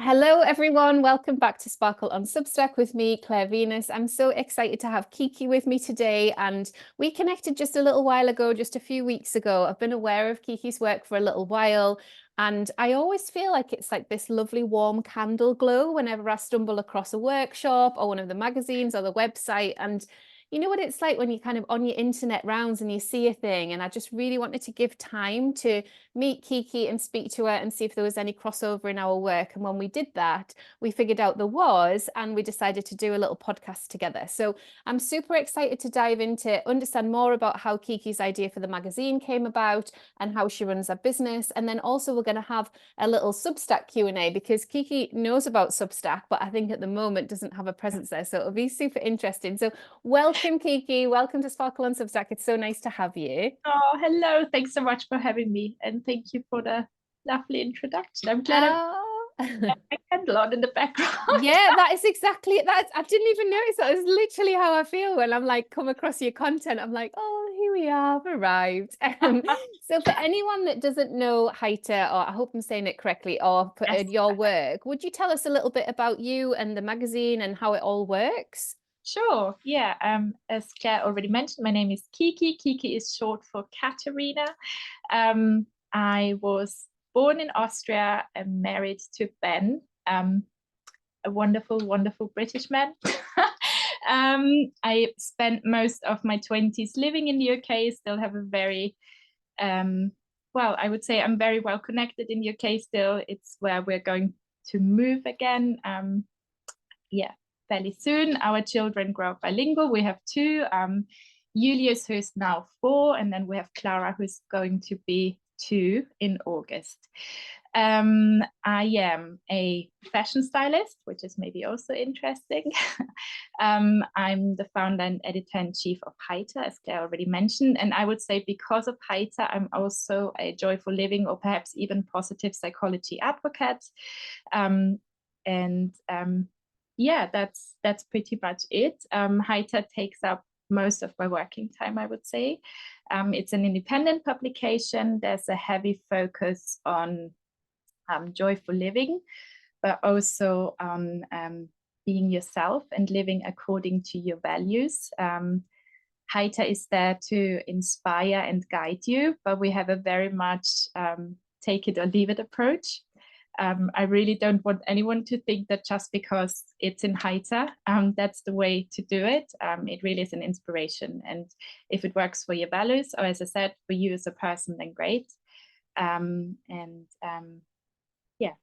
Hello, everyone. Welcome back to Sparkle on Substack with me, Claire Venus. I'm so excited to have Kiki with me today. And we connected just a little while ago, just a few weeks ago. I've been aware of Kiki's work for a little while. And I always feel like it's like this lovely warm candle glow whenever I stumble across a workshop or one of the magazines or the website. And you know what it's like when you're kind of on your internet rounds and you see a thing. And I just really wanted to give time to meet Kiki and speak to her and see if there was any crossover in our work. And when we did that, we figured out there was, and we decided to do a little podcast together. So I'm super excited to dive into, understand more about how Kiki's idea for the magazine came about and how she runs her business. And then also we're going to have a little Substack Q&A because Kiki knows about Substack, but I think at the moment doesn't have a presence there. So it'll be super interesting. So welcome, Kiki. Welcome to Sparkle on Substack. It's so nice to have you. Oh, hello. Thanks so much for having me. And thank you for the lovely introduction. I'm glad I have my candle on in the background. Yeah, that is exactly it. I didn't even notice that. It's literally how I feel when I'm like come across your content. I'm like, oh, here we are, I've arrived. So for anyone that doesn't know Heiter, or I hope I'm saying it correctly, or Yes. your work, would you tell us a little bit about you and the magazine and how it all works? Sure. Yeah. As Claire already mentioned, my name is Kiki. Kiki is short for Katerina. I was born in Austria and married to Ben, a wonderful, wonderful British man. I spent most of my 20s living in the UK, still have a very well, I would say I'm very well connected in the UK still. It's where we're going to move again. Yeah, fairly soon. Our children grow up bilingual. We have two. Julius, who's now 4, and then we have Clara, who's going to be 2 in August. I am a fashion stylist, which is maybe also interesting. I'm the founder and editor-in-chief of Heiter, as Claire already mentioned. And I would say because of Heiter, I'm also a joyful living or perhaps even positive psychology advocate. Yeah, that's pretty much it. Heiter takes up most of my working time, I would say. It's an independent publication. There's a heavy focus on joyful living, but also on being yourself and living according to your values. Heiter is there to inspire and guide you, but we have a very much take it or leave it approach. I really don't want anyone to think that just because it's in Heiter, that's the way to do it. It really is an inspiration. And if it works for your values, or as I said, for you as a person, then great. Yeah.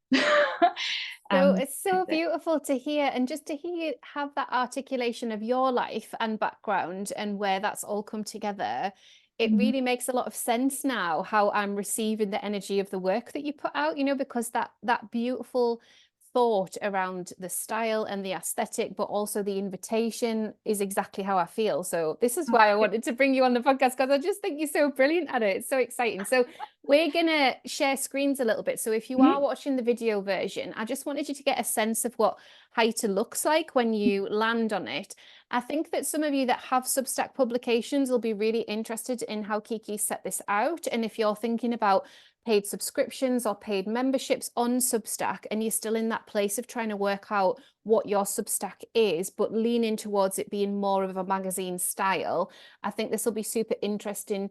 So it's so beautiful to hear, and just to hear have that articulation of your life and background and where that's all come together. It really makes a lot of sense now how I'm receiving the energy of the work that you put out, because that beautiful thought around the style and the aesthetic, but also the invitation is exactly how I feel. So this is why I wanted to bring you on the podcast, because I just think you're so brilliant at it. It's so exciting. So we're gonna share screens a little bit. So if you are watching the video version, I just wanted you to get a sense of what Heiter looks like when you land on it. I think that some of you that have Substack publications will be really interested in how Kiki set this out. And if you're thinking about paid subscriptions or paid memberships on Substack, and you're still in that place of trying to work out what your Substack is, but leaning towards it being more of a magazine style, I think this will be super interesting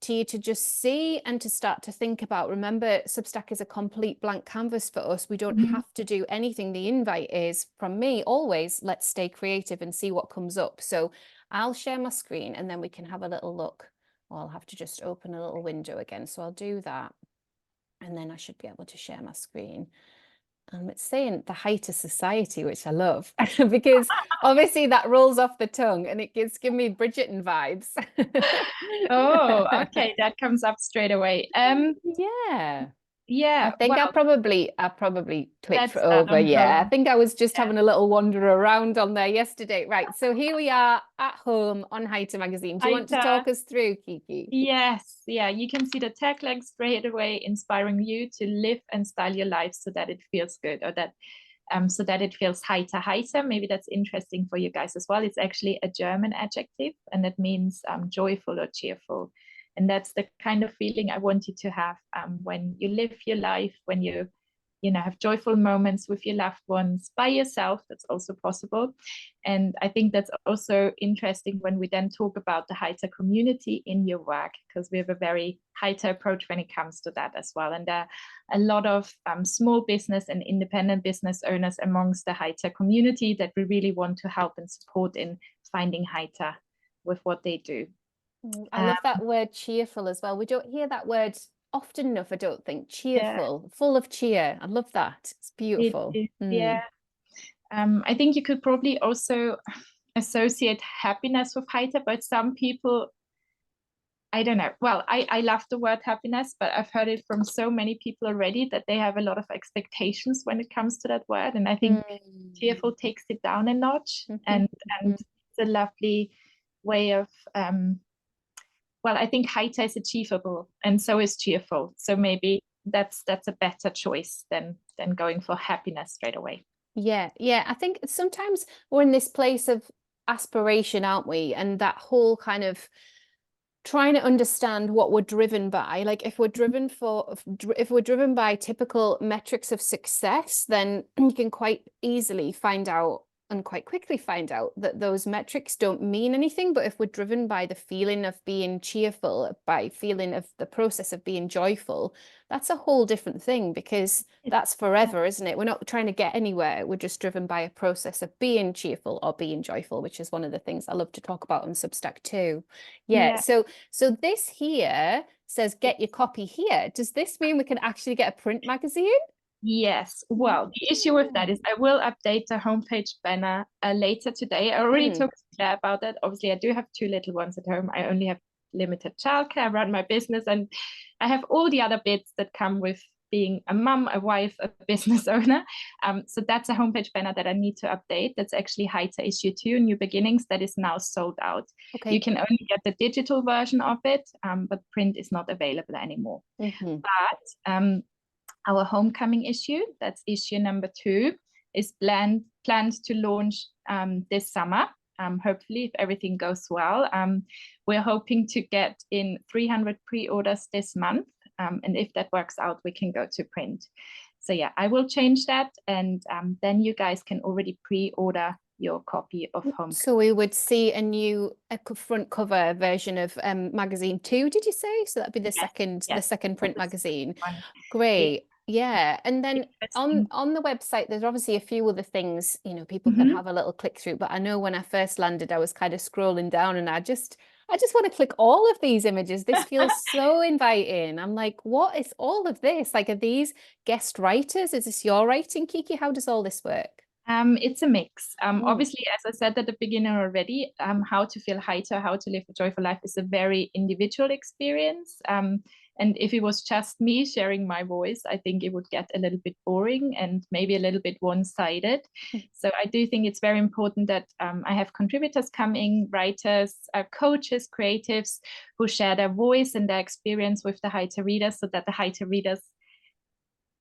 to you to just see and to start to think about. Remember, Substack is a complete blank canvas for us. We don't have to do anything. The invite is from me always, let's stay creative and see what comes up. So I'll share my screen and then we can have a little look. I'll have to just open a little window again. So I'll do that. And then I should be able to share my screen. It's saying the Heiter Society, which I love, because obviously that rolls off the tongue and it gives give me Bridgerton vibes. Oh, okay, that comes up straight away. Yeah. Yeah, I think well, I probably clicked that's over. Yeah, I home. think I was just Yeah. having a little wander around on there yesterday. Right. So here we are at home on Heiter Magazine. Do you want to Heiter, talk us through, Kiki? yes, yeah, you can see the tagline straight away, inspiring you to live and style your life so that it feels good, or that so that it feels Heiter. Heiter, maybe that's interesting for you guys as well. It's actually a German adjective, and it means joyful or cheerful. And that's the kind of feeling I want you to have when you live your life, when you have joyful moments with your loved ones by yourself. That's also possible. And I think that's also interesting when we then talk about the Heiter community in your work, because we have a very Heiter approach when it comes to that as well. And there are a lot of small business and independent business owners amongst the Heiter community that we really want to help and support in finding Heiter with what they do. I love that word cheerful as well. We don't hear that word often enough, I don't think. Cheerful, full of cheer. I love that. It's beautiful. Yeah. I think you could probably also associate happiness with Heiter, but some people, I don't know. Well, I love the word happiness, but I've heard it from so many people already that they have a lot of expectations when it comes to that word. And I think cheerful takes it down a notch, and it's a lovely way of, well, I think Heiter is achievable and so is cheerful. So maybe that's a better choice than going for happiness straight away. Yeah. I think sometimes we're in this place of aspiration, aren't we? And that whole kind of trying to understand what we're driven by. Like if we're driven by typical metrics of success, then you can quite easily find out and quite quickly find out that those metrics don't mean anything. But if we're driven by the feeling of being cheerful, by feeling of the process of being joyful, that's a whole different thing, because that's forever, isn't it? We're not trying to get anywhere. We're just driven by a process of being cheerful or being joyful, which is one of the things I love to talk about on Substack too. Yeah. So this here says, get your copy here. Does this mean we can actually get a print magazine? Yes. Well, the issue with that is I will update the homepage banner later today. I already talked to Claire about that. Obviously, I do have 2 little ones at home. I only have limited childcare. I run my business, and I have all the other bits that come with being a mum, a wife, a business owner. So that's a homepage banner that I need to update. That's actually Heiter issue 2, New Beginnings, that is now sold out. Okay. You can only get the digital version of it, but print is not available anymore. But our homecoming issue, that's issue number 2, is planned to launch this summer. Hopefully, if everything goes well. We're hoping to get in 300 pre-orders this month. And if that works out, we can go to print. So yeah, I will change that. And then you guys can already pre-order your copy of Homecoming. So we would see a new front cover version of magazine 2, did you say? So that'd be the second print magazine. Great. Yeah. And then on the website, there's obviously a few other things, people can have a little click through. But I know when I first landed, I was kind of scrolling down, and I just want to click all of these images. This feels so inviting. I'm like, what is all of this? Like, are these guest writers? Is this your writing, Kiki? How does all this work? It's a mix. Obviously, as I said at the beginning already, how to feel Heiter, how to live a joyful life is a very individual experience. And if it was just me sharing my voice, I think it would get a little bit boring and maybe a little bit one-sided. So I do think it's very important that I have contributors coming, writers, coaches, creatives who share their voice and their experience with the Heiter readers, so that the Heiter readers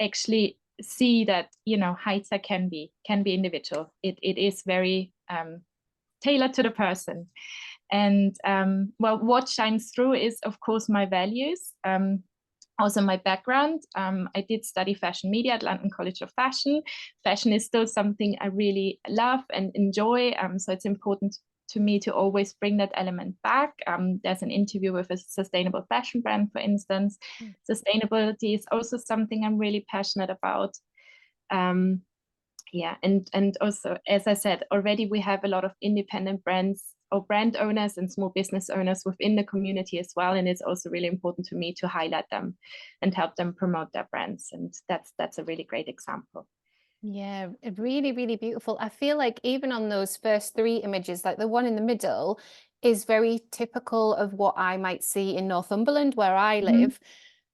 actually see that Heiter can be individual. It is very tailored to the person. And well, what shines through is, of course, my values, also my background. I did study fashion media at London College of Fashion. Fashion is still something I really love and enjoy, so it's important to me to always bring that element back. There's an interview with a sustainable fashion brand, for instance. Sustainability is also something I'm really passionate about. Yeah, and also, as I said already, we have a lot of independent brands or brand owners and small business owners within the community as well, and it's also really important to me to highlight them and help them promote their brands, and that's a really great example. Yeah, really, really beautiful. I feel like even on those first 3 images, like the one in the middle is very typical of what I might see in Northumberland, where I live.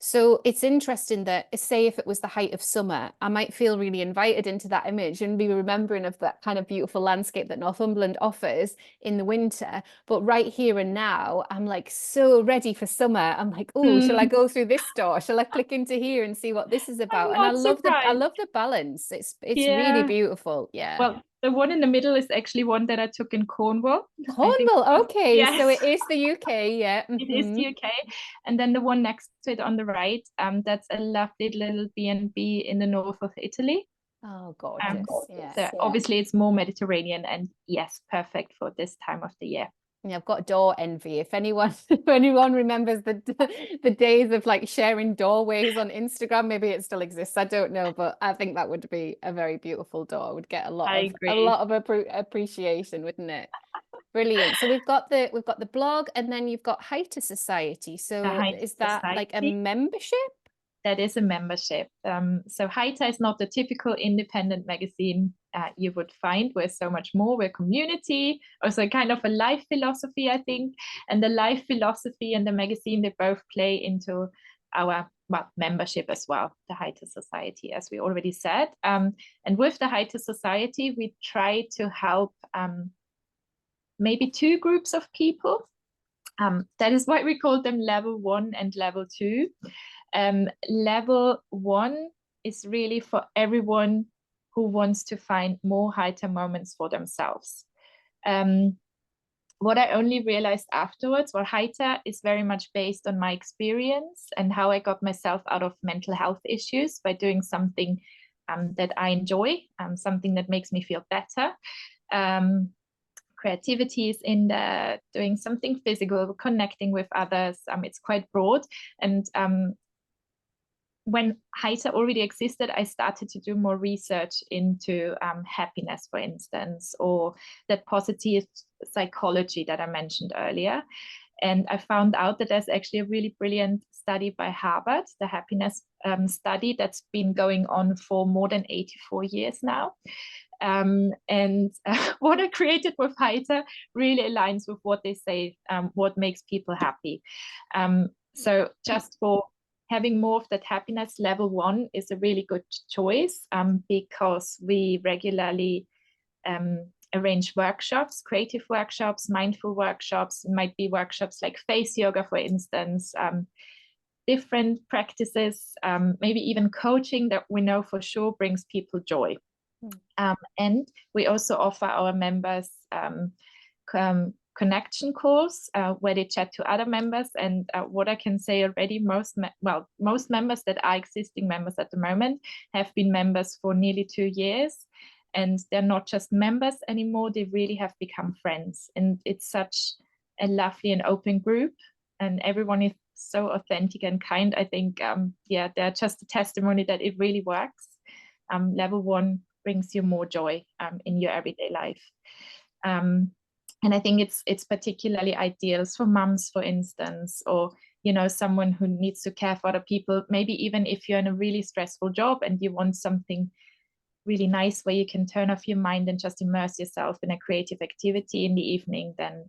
So it's interesting that, say, if it was the height of summer, I might feel really invited into that image and be remembering of that kind of beautiful landscape that Northumberland offers in the winter. But right here and now, I'm like so ready for summer. I'm like, oh, shall I go through this door? Shall I click into here and see what this is about? And I love the balance. It's really beautiful. Yeah. Well, the one in the middle is actually one that I took in Cornwall. Cornwall, okay. Yes. So it is the UK, yeah. It is the UK. And then the one next to it on the right, that's a lovely little B&B in the north of Italy. Oh, gorgeous. Yeah. So obviously it's more Mediterranean, and yes, perfect for this time of the year. Yeah, I've got door envy. If anyone remembers the days of like sharing doorways on Instagram, maybe it still exists. I don't know, but I think that would be a very beautiful door. It would get a lot of appreciation, wouldn't it? Brilliant. So we've got the blog, and then you've got Heiter Society. So is that like a membership? That is a membership. So Heiter is not the typical independent magazine you would find. We're so much more. We're community, also kind of a life philosophy, I think. And the life philosophy and the magazine, they both play into our membership as well, the Heiter Society, as we already said. And with the Heiter Society, we try to help maybe two groups of people. That is why we call them level 1 and level 2. Level 1 is really for everyone who wants to find more Heiter moments for themselves. What I only realized afterwards, Heiter is very much based on my experience and how I got myself out of mental health issues by doing something that I enjoy, something that makes me feel better. Creativity is in there, doing something physical, connecting with others. It's quite broad. And when Heiter already existed, I started to do more research into happiness, for instance, or that positive psychology that I mentioned earlier. And I found out that there's actually a really brilliant study by Harvard, the happiness study that's been going on for more than 84 years now. What I created with Heiter really aligns with what they say, what makes people happy. So just for having more of that happiness, level 1 is a really good choice because we regularly arrange workshops, creative workshops, mindful workshops. It might be workshops like face yoga, for instance, different practices, maybe even coaching that we know for sure brings people joy. And we also offer our members connection calls where they chat to other members. And what I can say already, most members that are existing members at the moment have been members for nearly 2 years. And they're not just members anymore, they really have become friends. And it's such a lovely and open group. And everyone is so authentic and kind. I think, they're just a testimony that it really works. Level 1 brings you more joy in your everyday life. And I think it's particularly ideal for mums, for instance, or someone who needs to care for other people. Maybe even if you're in a really stressful job and you want something really nice where you can turn off your mind and just immerse yourself in a creative activity in the evening, then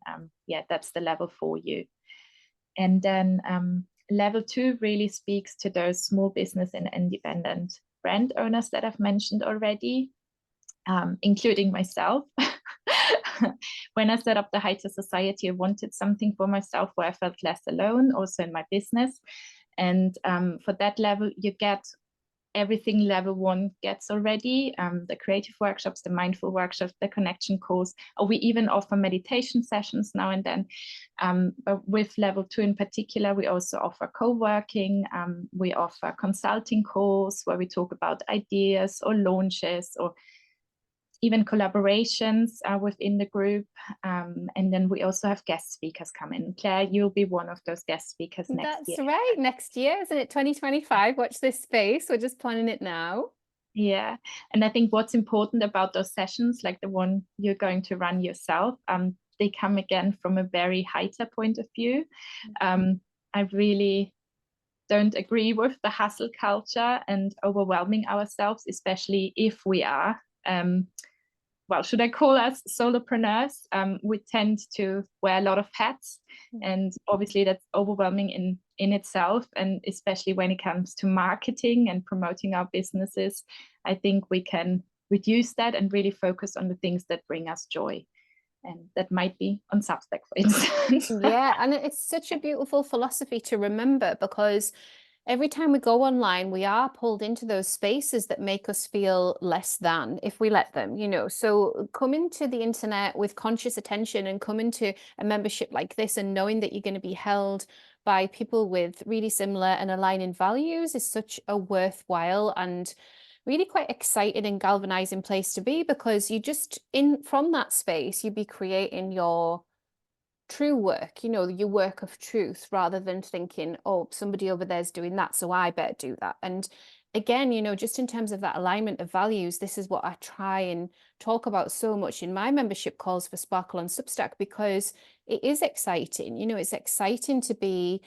that's the level for you. And then level 2 really speaks to those small business and independent brand owners that I've mentioned already, including myself. When I set up the Heiter Society, I wanted something for myself where I felt less alone, also in my business. And for that level, you get everything level 1 gets already, the creative workshops, the mindful workshops, the connection calls, or we even offer meditation sessions now and then. But with level 2 in particular, we also offer co-working, we offer consulting calls where we talk about ideas or launches or even collaborations within the group. And then we also have guest speakers come in. Claire, you'll be one of those guest speakers next year. That's right, next year, isn't it? 2025, watch this space. We're just planning it now. Yeah, and I think what's important about those sessions, like the one you're going to run yourself, they come again from a very Heiter point of view. I really don't agree with the hustle culture and overwhelming ourselves, especially if we are should I call us solopreneurs? We tend to wear a lot of hats, and obviously that's overwhelming in itself. And especially when it comes to marketing and promoting our businesses, I think we can reduce that and really focus on the things that bring us joy. And that might be on Substack, for instance. Yeah, and it's such a beautiful philosophy to remember, because every time we go online, we are pulled into those spaces that make us feel less than if we let them, you know. So coming to the internet with conscious attention and coming to a membership like this and knowing that you're going to be held by people with really similar and aligning values is such a worthwhile and really quite exciting and galvanizing place to be, because you just in from that space you'd be creating your true work, you know, your work of truth, rather than thinking, oh, somebody over there's doing that, so I better do that. And again, you know, just in terms of that alignment of values, this is what I try and talk about so much in my membership calls for Sparkle on Substack, because it is exciting. You know, it's exciting to be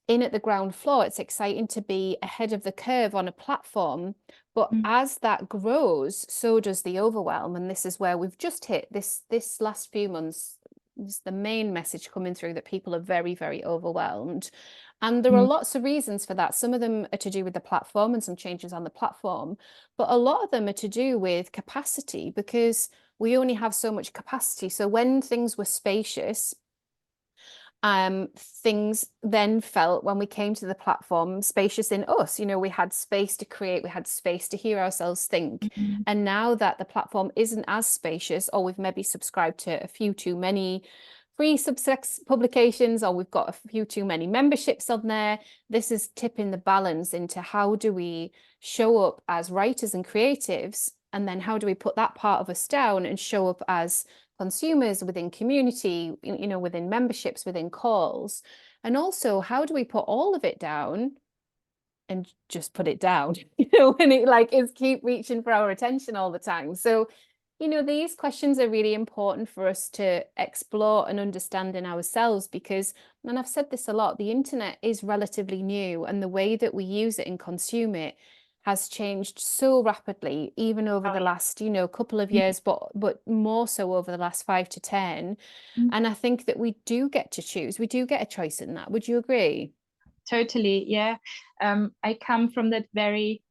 in at the ground floor. It's exciting to be ahead of the curve on a platform. But as that grows, so does the overwhelm. And this is where we've just hit this last few months. Is the main message coming through, that people are very, very overwhelmed. And there are lots of reasons for that. Some of them are to do with the platform and some changes on the platform, but a lot of them are to do with capacity, because we only have so much capacity. So when things were spacious, things then felt, when we came to the platform, spacious in us. You know, we had space to create, we had space to hear ourselves think. And now that the platform isn't as spacious, or we've maybe subscribed to a few too many free Substack publications, or we've got a few too many memberships on there, this is tipping the balance into how do we show up as writers and creatives, and then how do we put that part of us down and show up as consumers within community, you know, within memberships, within calls. And also, how do we put all of it down and just put it down, you know, when it like is keep reaching for our attention all the time. So, you know, these questions are really important for us to explore and understand in ourselves, because, and I've said this a lot, the internet is relatively new, and the way that we use it and consume it has changed so rapidly, even over the last, you know, couple of years, but more so over the last 5 to 10. And I think that we do get to choose. We do get a choice in that. Would you agree? Totally, yeah. I come from that very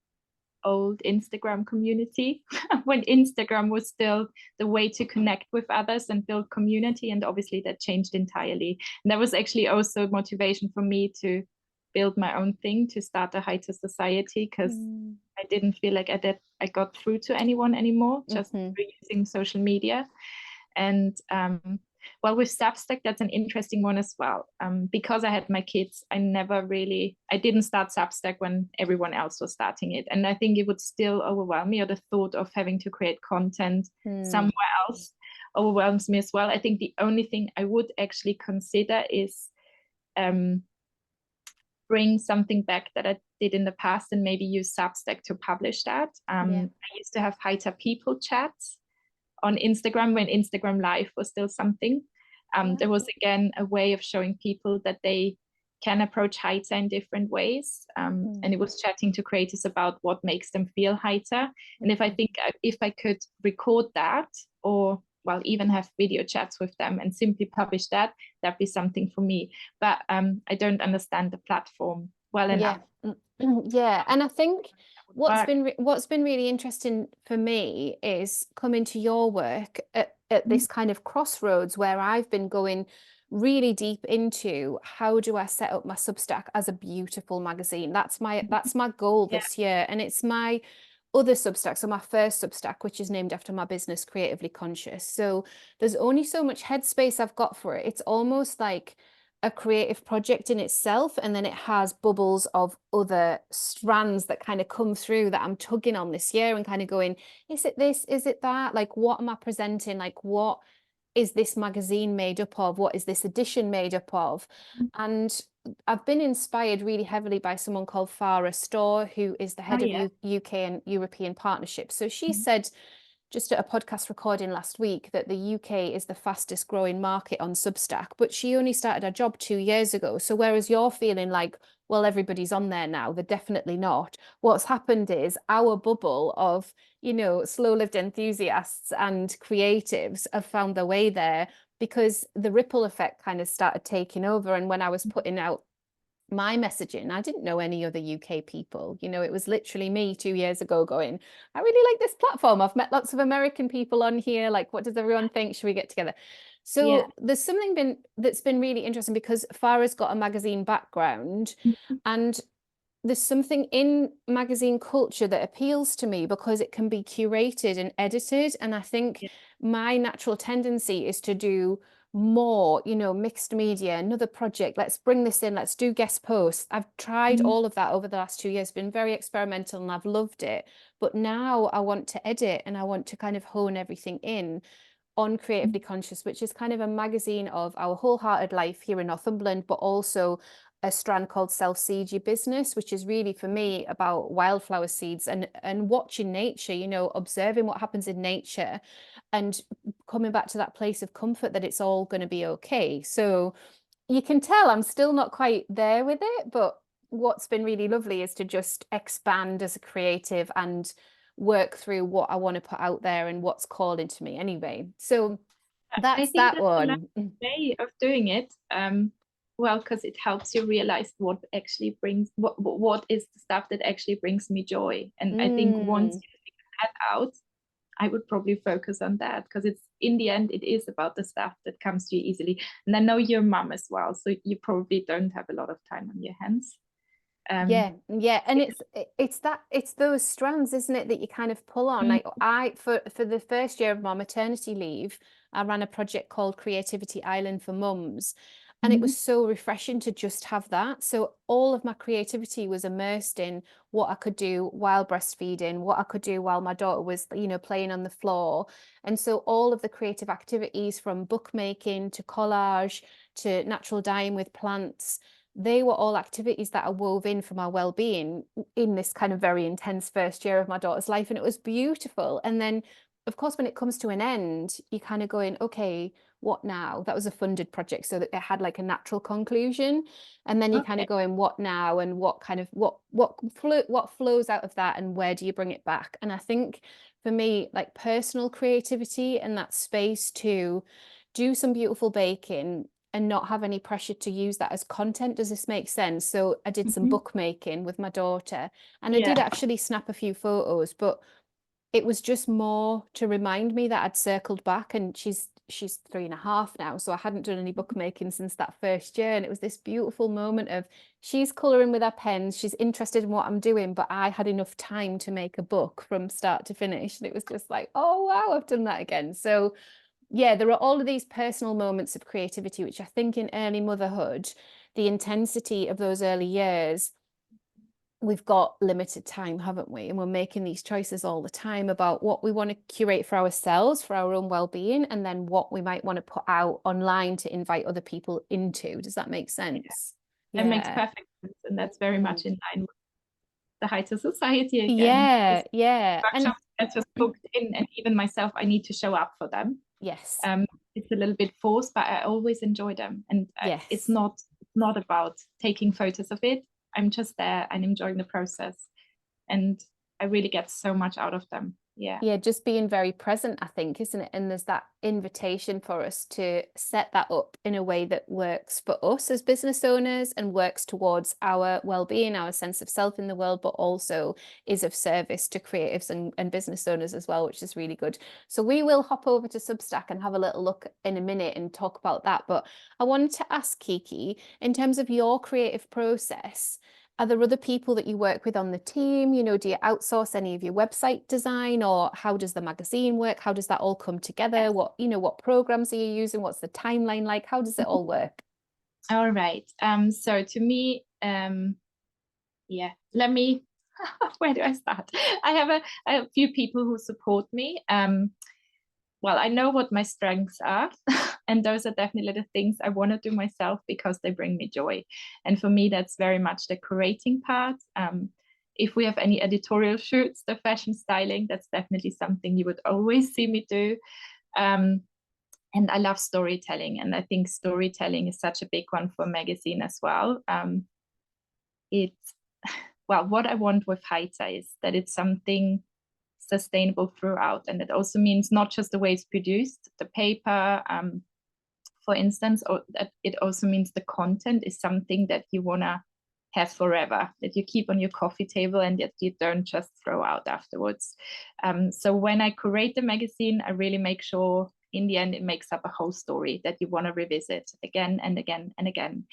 old Instagram community when Instagram was still the way to connect with others and build community, and obviously that changed entirely. And that was actually also motivation for me to build my own thing, to start a Heiter Society, because I didn't feel like I got through to anyone anymore, just through using social media. And well, with Substack, that's an interesting one as well. Because I had my kids, I didn't start Substack when everyone else was starting it. And I think it would still overwhelm me, or the thought of having to create content somewhere else overwhelms me as well. I think the only thing I would actually consider is bring something back that I did in the past, and maybe use Substack to publish that. I used to have Heiter People chats on Instagram when Instagram Live was still something. There was again a way of showing people that they can approach Heiter in different ways. And it was chatting to creators about what makes them feel Heiter. And if I could record that, or well, even have video chats with them and simply publish that, that'd be something for me. But I don't understand the platform well enough. Yeah, and I think what's been really interesting for me is coming to your work at this kind of crossroads, where I've been going really deep into how do I set up my Substack as a beautiful magazine. That's my goal this year, and it's my other Substack, so my first Substack, which is named after my business, Creatively Conscious. So there's only so much headspace I've got for it. It's almost like a creative project in itself, and then it has bubbles of other strands that kind of come through that I'm tugging on this year and kind of going, is it this, is it that, like what am I presenting, like what is this magazine made up of, what is this edition made up of? And I've been inspired really heavily by someone called Farah Storr, who is the head of UK and European partnerships. So she said just at a podcast recording last week that the UK is the fastest growing market on Substack, but she only started her job 2 years ago. So whereas you're feeling like, well, everybody's on there now, they're definitely not. What's happened is our bubble of, you know, slow-lived enthusiasts and creatives have found their way there, because the ripple effect kind of started taking over. And when I was putting out my messaging, I didn't know any other UK people. You know, it was literally me 2 years ago going, I really like this platform. I've met lots of American people on here. Like, what does everyone think? Should we get together? So there's something that's been really interesting, because Farah's got a magazine background, and there's something in magazine culture that appeals to me because it can be curated and edited. And I think Yeah. my natural tendency is to do more, mixed media, another project. Let's bring this in. Let's do guest posts. I've tried Mhm. all of that over the last 2 years, been very experimental and I've loved it. But now I want to edit and I want to kind of hone everything in on Creatively Conscious, which is kind of a magazine of our wholehearted life here in Northumberland, but also a strand called Self Seed Your Business, which is really for me about wildflower seeds and watching nature, observing what happens in nature and coming back to that place of comfort that it's all going to be okay. So you can tell I'm still not quite there with it, but what's been really lovely is to just expand as a creative and work through what I want to put out there and what's calling to me anyway. So I that's think that that's a one. lovely way of doing it. Well, because it helps you realize what actually brings what is the stuff that actually brings me joy. And I think once Mm, you figure that out, I would probably focus on that, because it's in the end it is about the stuff that comes to you easily. And I know you're a mum as well, so you probably don't have a lot of time on your hands. yeah, yeah. And Yeah. it's those strands, isn't it, that you kind of pull on. Mm, Like for the first year of my maternity leave, I ran a project called Creativity Island for Mums. And it mhm. was so refreshing to just have that. So all of my creativity was immersed in what I could do while breastfeeding, what I could do while my daughter was, playing on the floor. And so all of the creative activities from bookmaking to collage to natural dyeing with plants, they were all activities that I wove in for my well-being in this kind of very intense first year of my daughter's life. And it was beautiful. And then, of course, when it comes to an end, you kind of going, okay, what now? That was a funded project, so that it had like a natural conclusion. And then you kind Okay. of going, what now? And what kind of what flows out of that, and where do you bring it back? And I think for me, like personal creativity and that space to do some beautiful baking and not have any pressure to use that as content. Does this make sense? So I did some Mhm. bookmaking with my daughter and I did Yeah. actually snap a few photos, but it was just more to remind me that I'd circled back, and she's 3.5 now. So I hadn't done any bookmaking since that first year. And it was this beautiful moment of she's colouring with her pens, she's interested in what I'm doing, but I had enough time to make a book from start to finish. And it was just like, oh wow, I've done that again. So yeah, there are all of these personal moments of creativity, which I think in early motherhood, the intensity of those early years, we've got limited time, haven't we? And we're making these choices all the time about what we want to curate for ourselves, for our own well-being, and then what we might want to put out online to invite other people into. Does that make Yeah. sense? That makes Yeah. perfect sense, and that's very Mm. much in line with the Heiter Society again. Yeah, This yeah. And workshops are just booked in, and even myself, I need to show up for them. yes, It's a little bit forced, but I always enjoy them, and it's yes. not about taking photos of it. I'm just there and enjoying the process, and I really get so much out of them. Yeah. Yeah, just being very present, I think, isn't it? And there's that invitation for us to set that up in a way that works for us as business owners and works towards our well-being, our sense of self in the world, but also is of service to creatives and business owners as well, which is really good. So we will hop over to Substack and have a little look in a minute and talk about that. But I wanted to ask Kiki, in terms of your creative process, are there other people that you work with on the team? Do you outsource any of your website design, or how does the magazine work? How does that all come together? Yes. What programs are you using? What's the timeline like? How does it all work? All right. So to me, yeah, let me, where do I start? I have a few people who support me. Well, I know what my strengths are, and those are definitely the things I want to do myself because they bring me joy. And for me, that's very much the curating part. If we have any editorial shoots, the fashion styling, that's definitely something you would always see me do. Um, and I love storytelling, and I think storytelling is such a big one for a magazine as well. It's well, what I want with Heiter is that it's something sustainable throughout, and it also means not just the way it's produced, the paper, for instance, or that it also means the content is something that you want to have forever, that you keep on your coffee table and that you don't just throw out afterwards. So when I curate the magazine, I really make sure in the end it makes up a whole story that you want to revisit again and again and again.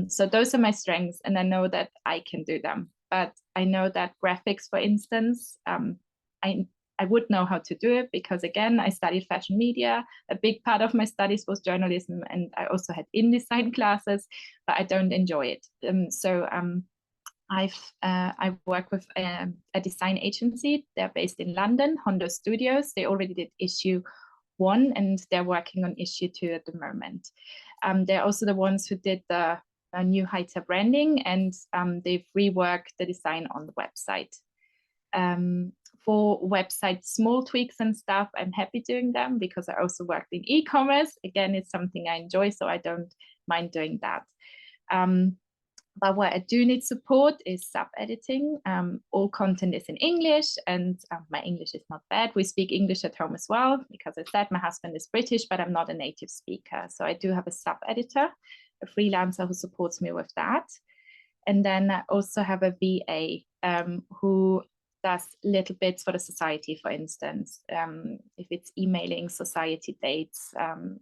So those are my strengths, and I know that I can do them. But I know that graphics, for instance, I would know how to do it because, again, I studied fashion media. A big part of my studies was journalism, and I also had InDesign classes, but I don't enjoy it. I work with a design agency. They're based in London, Hondo Studios. They already did issue 1, and they're working on issue 2 at the moment. They're also the ones who did the new Heiter branding, and they've reworked the design on the website. For website small tweaks and stuff, I'm happy doing them because I also worked in e-commerce. Again, it's something I enjoy, so I don't mind doing that. But where I do need support is sub-editing. All content is in English, and my English is not bad. We speak English at home as well, because I said my husband is British, but I'm not a native speaker. So I do have a sub-editor, a freelancer who supports me with that. And then I also have a VA who does little bits for the society, for instance, if it's emailing society dates,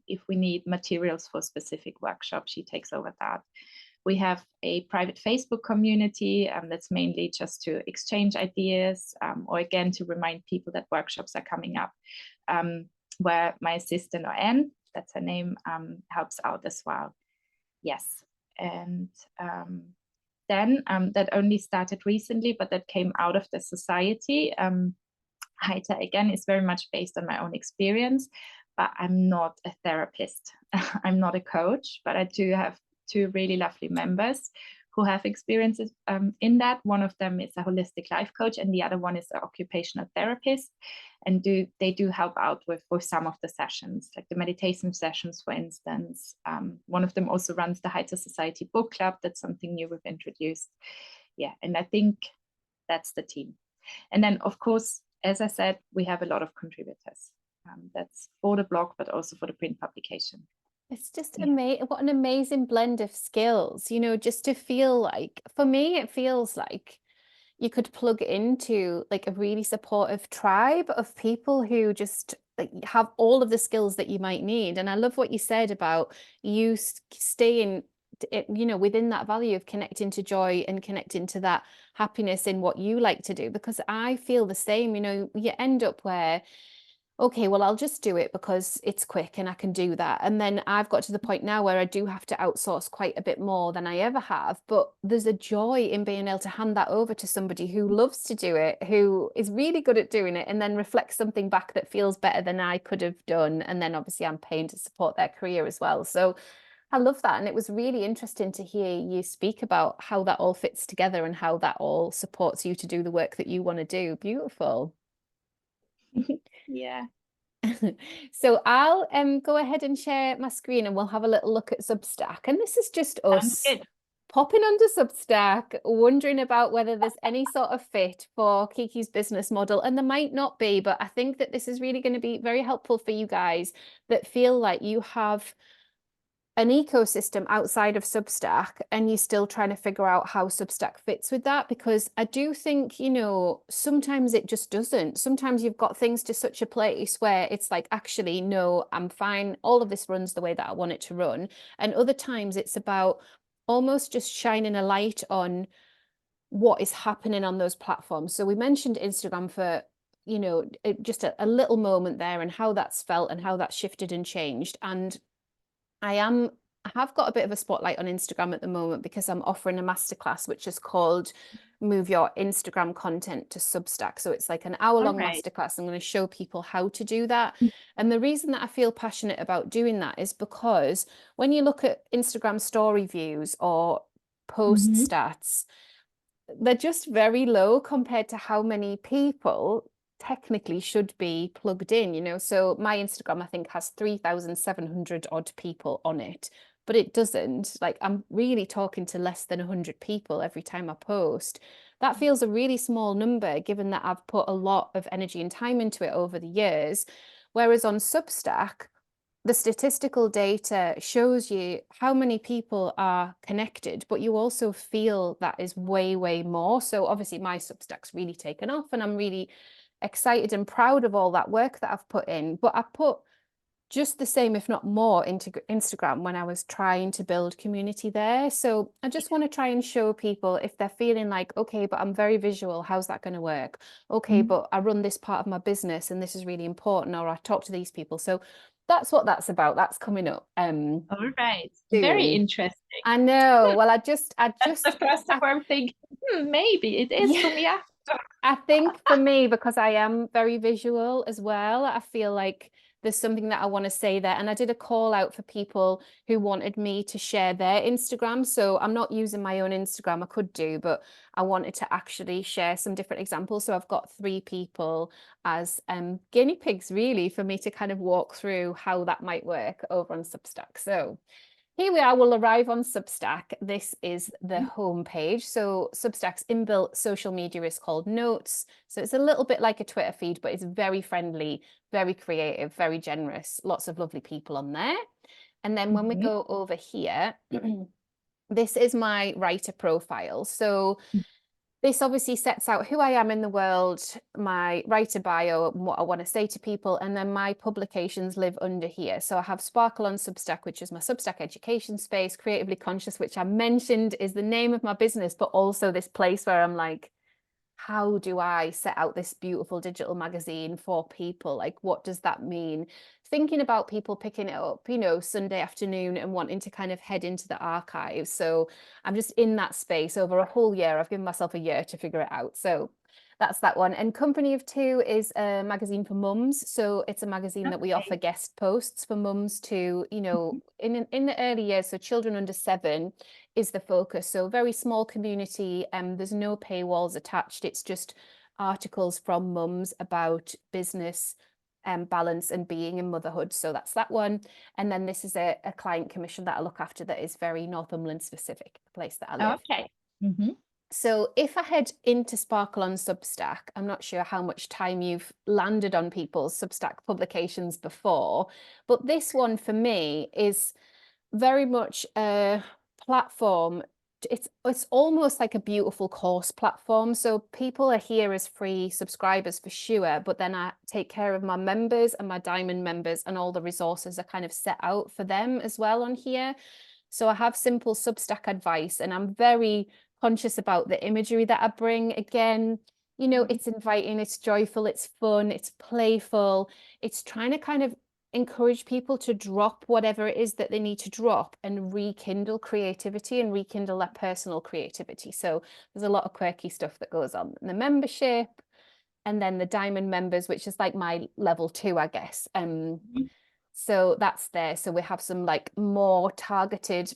if we need materials for specific workshops, she takes over that. We have a private Facebook community that's mainly just to exchange ideas, or again, to remind people that workshops are coming up, where my assistant, or Anne, that's her name, helps out as well. Yes. And then that only started recently, but that came out of the society. Heiter, again, is very much based on my own experience, but I'm not a therapist. I'm not a coach, but I do have 2 really lovely members who have experiences in that. One of them is a holistic life coach, and the other one is an occupational therapist. And they do help out with some of the sessions, like the meditation sessions, for instance. One of them also runs the Heiter Society book club. That's something new we've introduced. Yeah, and I think that's the team. And then, of course, as I said, we have a lot of contributors. That's for the blog, but also for the print publication. It's just amazing. What an amazing blend of skills, you know, just to feel like, for me, it feels like you could plug into like a really supportive tribe of people who just like have all of the skills that you might need. And I love what you said about you staying, you know, within that value of connecting to joy and connecting to that happiness in what you like to do, because I feel the same. You know, you end up where, okay, well, I'll just do it because it's quick and I can do that. And then I've got to the point now where I do have to outsource quite a bit more than I ever have. But there's a joy in being able to hand that over to somebody who loves to do it, who is really good at doing it, and then reflects something back that feels better than I could have done. And then obviously I'm paying to support their career as well. So I love that. And it was really interesting to hear you speak about how that all fits together and how that all supports you to do the work that you want to do. Beautiful. Yeah. So I'll go ahead and share my screen, and we'll have a little look at Substack. And this is just us popping under Substack, wondering about whether there's any sort of fit for Kiki's business model. And there might not be, but I think that this is really going to be very helpful for you guys that feel like you have an ecosystem outside of Substack and you're still trying to figure out how Substack fits with that, because I do think, you know, sometimes it just doesn't. Sometimes you've got things to such a place where it's like, actually, no, I'm fine. All of this runs the way that I want it to run. And other times it's about almost just shining a light on what is happening on those platforms. So we mentioned Instagram for, you know, just a little moment there, and how that's felt and how that's shifted and changed. And I have got a bit of a spotlight on Instagram at the moment because I'm offering a masterclass which is called Move Your Instagram Content to Substack. So it's like an hour-long masterclass. I'm going to show people how to do that. And the reason that I feel passionate about doing that is because when you look at Instagram story views or post stats, they're just very low compared to how many people technically should be plugged in, you know. So my Instagram, I think, has 3,700 odd people on it, but it doesn't. Like, I'm really talking to less than 100 people every time I post. That feels a really small number, given that I've put a lot of energy and time into it over the years. Whereas on Substack, the statistical data shows you how many people are connected, but you also feel that is way, way more. So obviously my Substack's really taken off, and I'm really excited and proud of all that work that I've put in. But I put just the same, if not more, into Instagram when I was trying to build community there. So I just want to try and show people, if they're feeling like, okay, but I'm very visual, how's that going to work? Okay, but I run this part of my business and this is really important, or I talk to these people. So that's what that's about. That's coming up. All right. Very Soon. interesting. I know. Well, That's the first time I'm thinking, maybe it is for me after. I think for me, because I am very visual as well, I feel like there's something that I want to say there. And I did a call out for people who wanted me to share their Instagram. So I'm not using my own Instagram, I could do, but I wanted to actually share some different examples. So I've got 3 people as guinea pigs, really, for me to kind of walk through how that might work over on Substack. So here we are, we'll arrive on Substack. This is the home page. So Substack's inbuilt social media is called Notes. So it's a little bit like a Twitter feed, but it's very friendly, very creative, very generous. Lots of lovely people on there. And then when we go over here, this is my writer profile. So this obviously sets out who I am in the world, my writer bio, and what I want to say to people, and then my publications live under here. So I have Sparkle on Substack, which is my Substack education space, Creatively Conscious, which I mentioned is the name of my business, but also this place where I'm like, how do I set out this beautiful digital magazine for people? Like, what does that mean? Thinking about people picking it up, you know, Sunday afternoon and wanting to kind of head into the archives. So I'm just in that space over a whole year. I've given myself a year to figure it out. So that's that one. And Company of Two is a magazine for mums. So it's a magazine that we offer guest posts for mums to, you know, in the early years. So children under 7 is the focus. So very small community. There's no paywalls attached. It's just articles from mums about business, balance and being in motherhood. So that's that one. And then this is a client commission that I look after that is very Northumberland specific, the place that I live. Okay. So if I head into Sparkle on Substack, I'm not sure how much time you've landed on people's Substack publications before, but this one for me is very much a platform. It's almost like a beautiful course platform. So people are here as free subscribers for sure, but then I take care of my members and my diamond members, and all the resources are kind of set out for them as well on here. So I have simple Substack advice, and I'm very conscious about the imagery that I bring. Again, you know, it's inviting, it's joyful, it's fun, it's playful. It's trying to kind of encourage people to drop whatever it is that they need to drop and rekindle creativity and rekindle their personal creativity. So there's a lot of quirky stuff that goes on in the membership, and then the diamond members, which is like my level 2, I guess. So that's there. So we have some like more targeted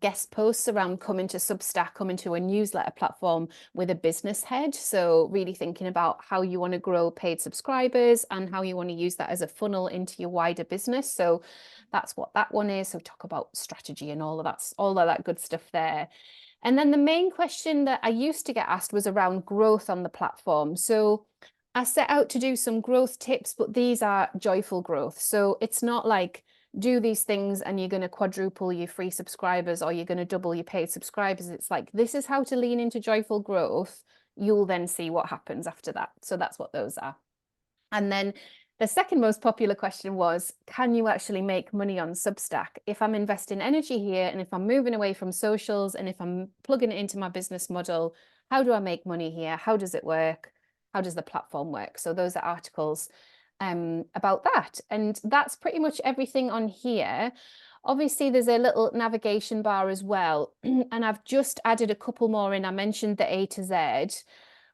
guest posts around coming to Substack, coming to a newsletter platform with a business head. So really thinking about how you want to grow paid subscribers and how you want to use that as a funnel into your wider business. So that's what that one is. So talk about strategy and all of that good stuff there. And then the main question that I used to get asked was around growth on the platform. So I set out to do some growth tips, but these are joyful growth. So it's not like do these things and you're going to quadruple your free subscribers or you're going to double your paid subscribers. It's like, this is how to lean into joyful growth. You'll then see what happens after that. So that's what those are. And then the second most popular question was, can you actually make money on Substack? If I'm investing energy here and if I'm moving away from socials and if I'm plugging it into my business model, how do I make money here? How does it work? How does the platform work? So those are articles about that. And that's pretty much everything on here. Obviously, there's a little navigation bar as well. And I've just added a couple more in. I mentioned the A to Z,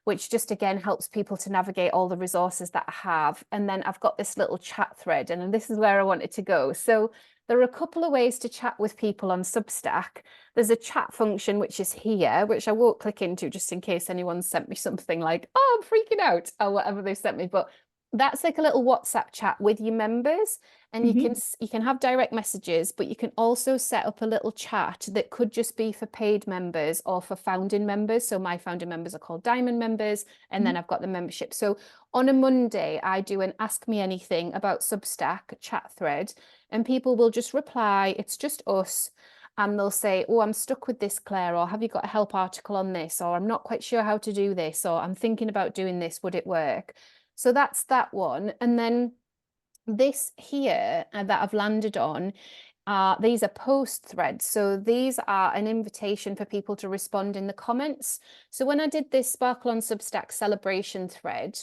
which just again helps people to navigate all the resources that I have. And then I've got this little chat thread, and this is where I wanted to go. So there are a couple of ways to chat with people on Substack. There's a chat function, which is here, which I won't click into just in case anyone sent me something like, oh, I'm freaking out, or whatever they sent me. But that's like a little WhatsApp chat with your members, and you can have direct messages, but you can also set up a little chat that could just be for paid members or for founding members. So my founding members are called diamond members, and then I've got the membership. So on a Monday, I do an Ask Me Anything about Substack chat thread, and people will just reply. It's just us. And they'll say, oh, I'm stuck with this, Claire, or have you got a help article on this? Or I'm not quite sure how to do this, or I'm thinking about doing this. Would it work? So that's that one. And then This here that I've landed on, these are post threads. So these are an invitation for people to respond in the comments. So when I did this Sparkle on Substack celebration thread,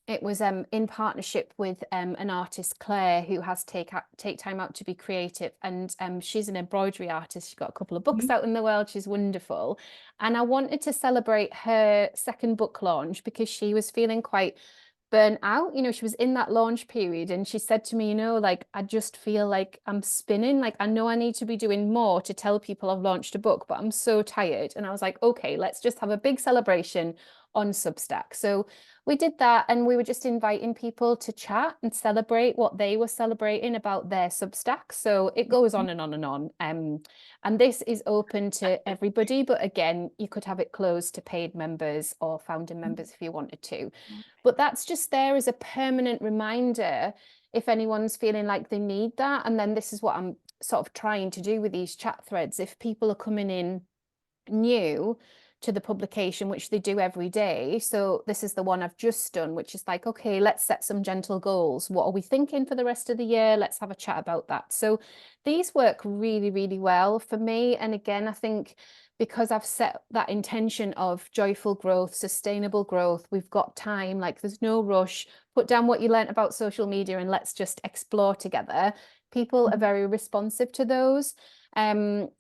it was in partnership with an artist, Claire, who has take time out to be creative, and she's an embroidery artist. She's got a couple of books out in the world. She's wonderful, and I wanted to celebrate her second book launch because she was feeling quite burnt out. You know, she was in that launch period, and she said to me, you know, like, I just feel like I'm spinning. Like, I know I need to be doing more to tell people I've launched a book, but I'm so tired. And I was like, okay, let's just have a big celebration on Substack. So we did that, and we were just inviting people to chat and celebrate what they were celebrating about their Substack. So it goes on and on and on. And this is open to everybody, but again, you could have it closed to paid members or founding members if you wanted to. But that's just there as a permanent reminder if anyone's feeling like they need that. And then this is what I'm sort of trying to do with these chat threads. If people are coming in new to the publication, which they do every day. So this is the one I've just done, which is like, okay, let's set some gentle goals. What are we thinking for the rest of the year? Let's have a chat about that. So these work really, really well for me. And again, I think because I've set that intention of joyful growth, sustainable growth, we've got time, like there's no rush, put down what you learned about social media and let's just explore together. People are very responsive to those.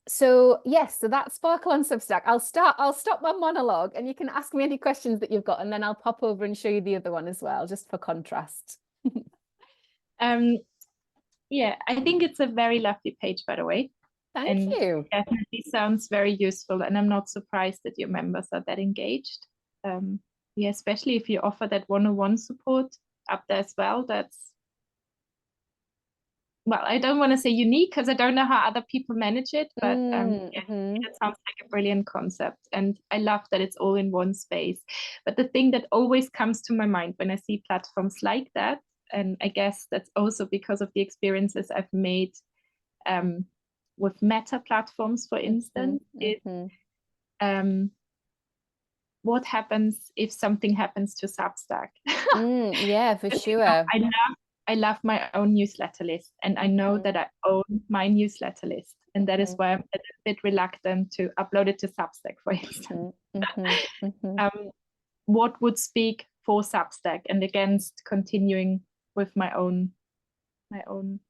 So yes, so that's Sparkle on Substack. I'll stop my monologue and you can ask me any questions that you've got, and then I'll pop over and show you the other one as well, just for contrast. Yeah, I think it's a very lovely page, by the way. Thank you. Definitely sounds very useful, and I'm not surprised that your members are that engaged. Yeah, especially if you offer that one-on-one support up there as well. That's, well, I don't want to say unique because I don't know how other people manage it, but yeah, it sounds like a brilliant concept. And I love that it's all in one space. But the thing that always comes to my mind when I see platforms like that, and I guess that's also because of the experiences I've made with meta platforms, for instance, is what happens if something happens to Substack? Yeah, for sure. I love my own newsletter list, and I know that I own my newsletter list, and that is why I'm a bit reluctant to upload it to Substack, for instance. What would speak for Substack and against continuing with my own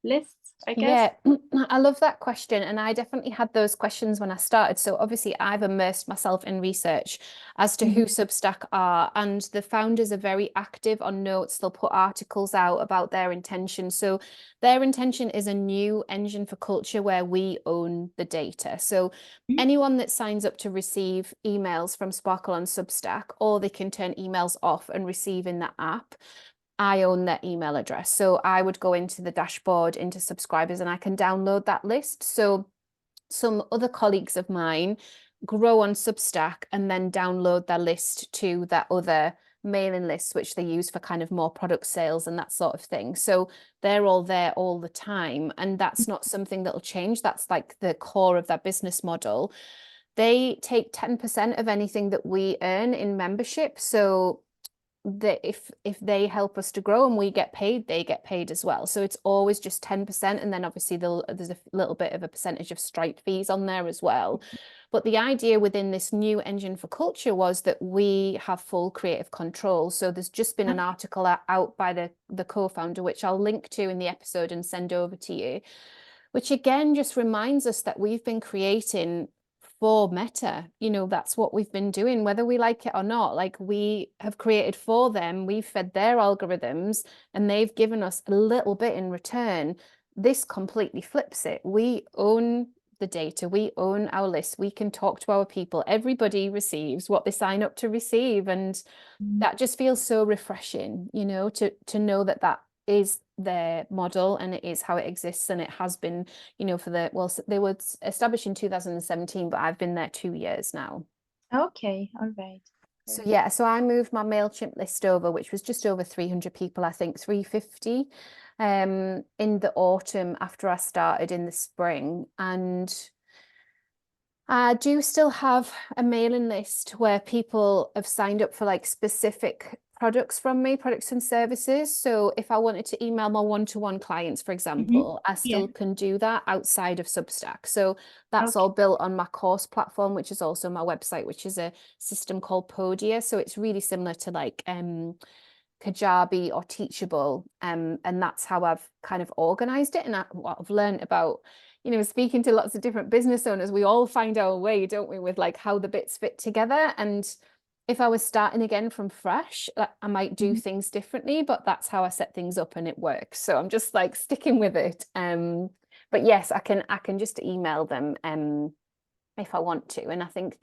lists, I guess? Yeah, I love that question. And I definitely had those questions when I started. So obviously I've immersed myself in research as to who Substack are, and the founders are very active on Notes. They'll put articles out about their intention. So their intention is a new engine for culture where we own the data. So anyone that signs up to receive emails from Sparkle on Substack, or they can turn emails off and receive in the app, I own their email address. So I would go into the dashboard, into subscribers, and I can download that list. So some other colleagues of mine grow on Substack and then download their list to that other mailing list, which they use for kind of more product sales and that sort of thing. So they're all there all the time. And that's not something that'll change. That's like the core of their business model. They take 10% of anything that we earn in membership. So that if they help us to grow and we get paid, they get paid as well. So it's always just 10%, and then obviously there's a little bit of a percentage of Stripe fees on there as well. But the idea within this new engine for culture was that we have full creative control. So there's just been an article out by the co-founder, which I'll link to in the episode and send over to you, which again just reminds us that we've been creating for Meta. You know, that's what we've been doing, whether we like it or not. Like, we have created for them, we've fed their algorithms, and they've given us a little bit in return. This completely flips it. We own the data, we own our list, we can talk to our people. Everybody receives what they sign up to receive, and that just feels so refreshing, you know, to know that that is their model and it is how it exists, and it has been, you know, they were established in 2017, but I've been there 2 years now. Okay, all right. So yeah, so I moved my MailChimp list over, which was just over 300 people, I think 350 in the autumn after I started in the spring. And I do still have a mailing list where people have signed up for like specific products from me, products and services. So if I wanted to email my one-to-one clients, for example, I still can do that outside of Substack. So that's all built on my course platform, which is also my website, which is a system called Podia. So it's really similar to like Kajabi or Teachable. And that's how I've kind of organized it. And what I've learned about, you know, speaking to lots of different business owners, we all find our way, don't we, with like how the bits fit together. And if I was starting again from fresh, I might do things differently, but that's how I set things up and it works. So I'm just like sticking with it. But yes, I can just email them if I want to. And I think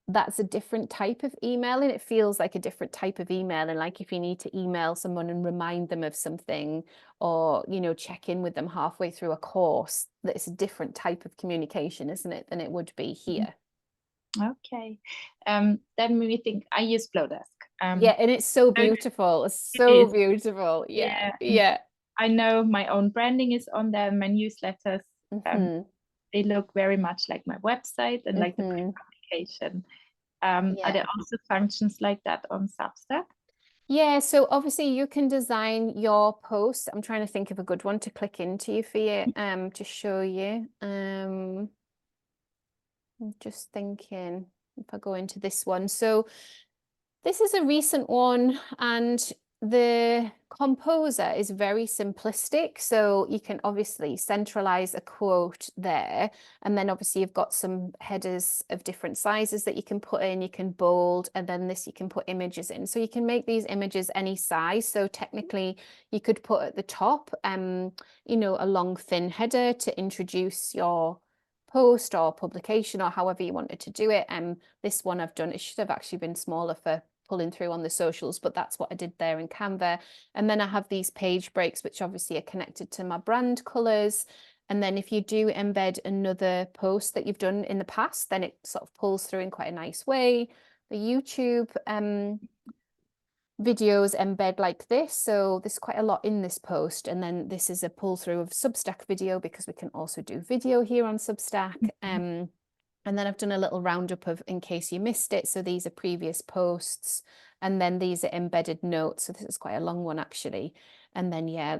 that's a different type of emailing. It feels like a different type of emailing. Like if you need to email someone and remind them of something, or, you know, check in with them halfway through a course, that it's a different type of communication, isn't it, than it would be here. Okay. Then we think I use Flowdesk. Yeah, and it's so beautiful. It's so beautiful. Yeah. Yeah. I know my own branding is on there, my newsletters. They look very much like my website and like the application. Are there also functions like that on Substack? Yeah, so obviously you can design your posts. I'm trying to think of a good one to click into for you to show you. I'm just thinking if I go into this one. So this is a recent one, and the composer is very simplistic. So you can obviously centralize a quote there. And then obviously you've got some headers of different sizes that you can put in. You can bold, and then this you can put images in. So you can make these images any size. So technically you could put at the top, you know, a long thin header to introduce your post or publication, or however you wanted to do it. This one I've done, it should have actually been smaller for pulling through on the socials, but that's what I did there in Canva. And then I have these page breaks, which obviously are connected to my brand colors. And then if you do embed another post that you've done in the past, then it sort of pulls through in quite a nice way. The YouTube videos embed like this. So there's quite a lot in this post. And then this is a pull through of Substack video, because we can also do video here on Substack. And then I've done a little roundup of in case you missed it. So these are previous posts, and then these are embedded notes. So this is quite a long one actually. And then yeah,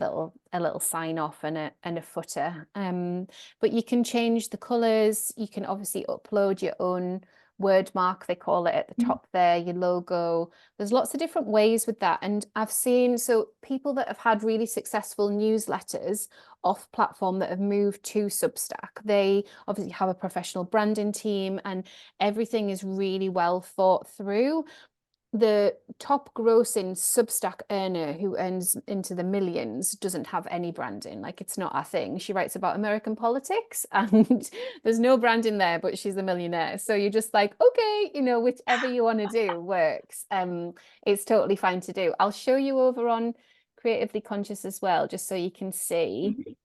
a little sign off and a footer. But you can change the colors. You can obviously upload your own word mark, they call it, at the top there, your logo. There's lots of different ways with that. And I've seen, so people that have had really successful newsletters off platform that have moved to Substack, they obviously have a professional branding team and everything is really well thought through. The top grossing Substack earner who earns into the millions doesn't have any branding. Like, it's not a thing. She writes about American politics and there's no branding there, but she's a millionaire. So you're just like, okay, you know, whichever you want to do works. It's totally fine to do. I'll show you over on Creatively Conscious as well, just so you can see.